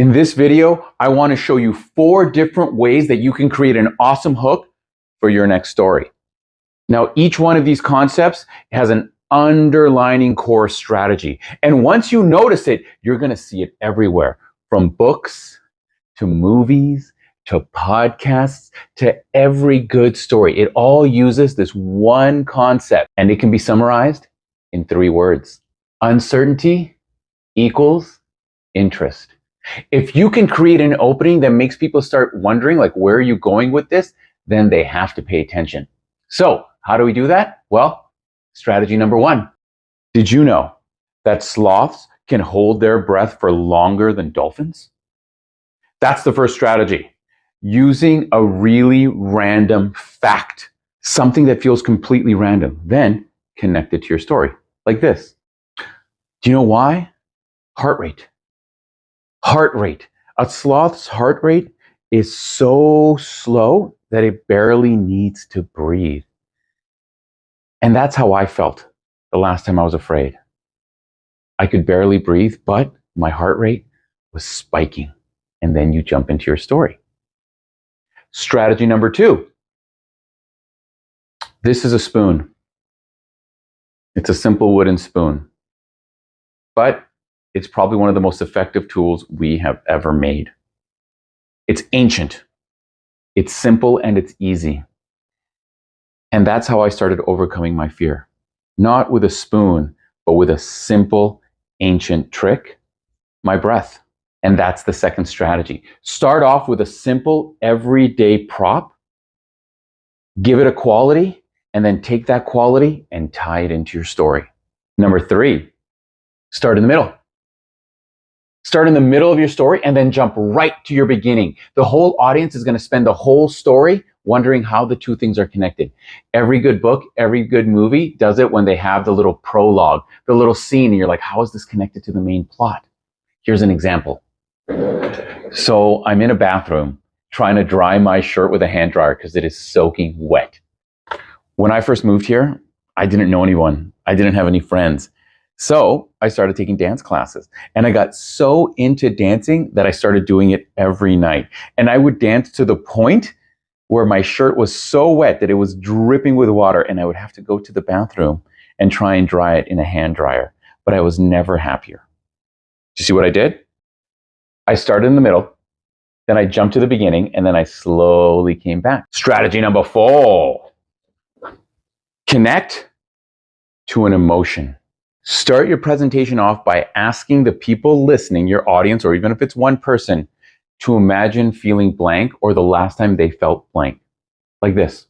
In this video, I want to show you 4 different ways that you can create an awesome hook for your next story. Now, each one of these concepts has an underlining core strategy. And once you notice it, you're going to see it everywhere, from books to movies to podcasts to every good story. It all uses this one concept, and it can be summarized in 3 words. Uncertainty equals interest. If you can create an opening that makes people start wondering, like, where are you going with this? Then they have to pay attention. So how do we do that? Well, strategy number 1. Did you know that sloths can hold their breath for longer than dolphins? That's the first strategy. Using a really random fact, something that feels completely random, then connect it to your story, like this. Do you know why? Heart rate. Heart rate. A sloth's heart rate is so slow that it barely needs to breathe. And that's how I felt the last time I was afraid. I could barely breathe, but my heart rate was spiking. And then you jump into your story. Strategy number 2. This is a spoon. It's a simple wooden spoon. But it's probably one of the most effective tools we have ever made. It's ancient. It's simple and it's easy. And that's how I started overcoming my fear. Not with a spoon, but with a simple, ancient trick, my breath. And that's the second strategy. Start off with a simple, everyday prop, give it a quality, and then take that quality and tie it into your story. Number 3, start in the middle. Start in the middle of your story and then jump right to your beginning. The whole audience is going to spend the whole story wondering how the 2 things are connected. Every good book, every good movie does it when they have the little prologue, the little scene, and you're like, how is this connected to the main plot? Here's an example. So I'm in a bathroom trying to dry my shirt with a hand dryer because it is soaking wet. When I first moved here, I didn't know anyone. I didn't have any friends. So I started taking dance classes, and I got so into dancing that I started doing it every night. And I would dance to the point where my shirt was so wet that it was dripping with water, and I would have to go to the bathroom and try and dry it in a hand dryer. But I was never happier. Do you see what I did? I started in the middle, then I jumped to the beginning, and then I slowly came back. Strategy number 4. Connect to an emotion. Start your presentation off by asking the people listening, your audience, or even if it's one person, to imagine feeling blank or the last time they felt blank. Like this.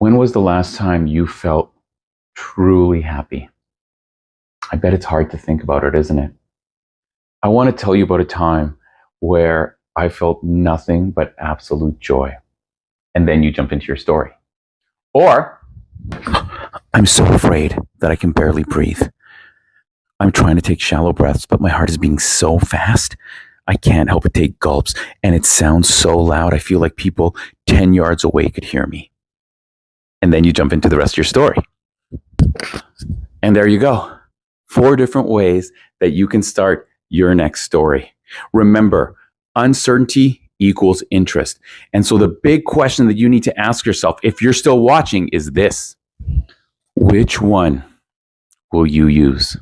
When was the last time you felt truly happy? I bet it's hard to think about it, isn't it? I want to tell you about a time where I felt nothing but absolute joy. And then you jump into your story. Or, I'm so afraid that I can barely breathe. I'm trying to take shallow breaths, but my heart is beating so fast, I can't help but take gulps, and it sounds so loud, I feel like people 10 yards away could hear me. And then you jump into the rest of your story. And there you go. 4 different ways that you can start your next story. Remember, uncertainty equals interest. And so the big question that you need to ask yourself, if you're still watching, is this: which one will you use?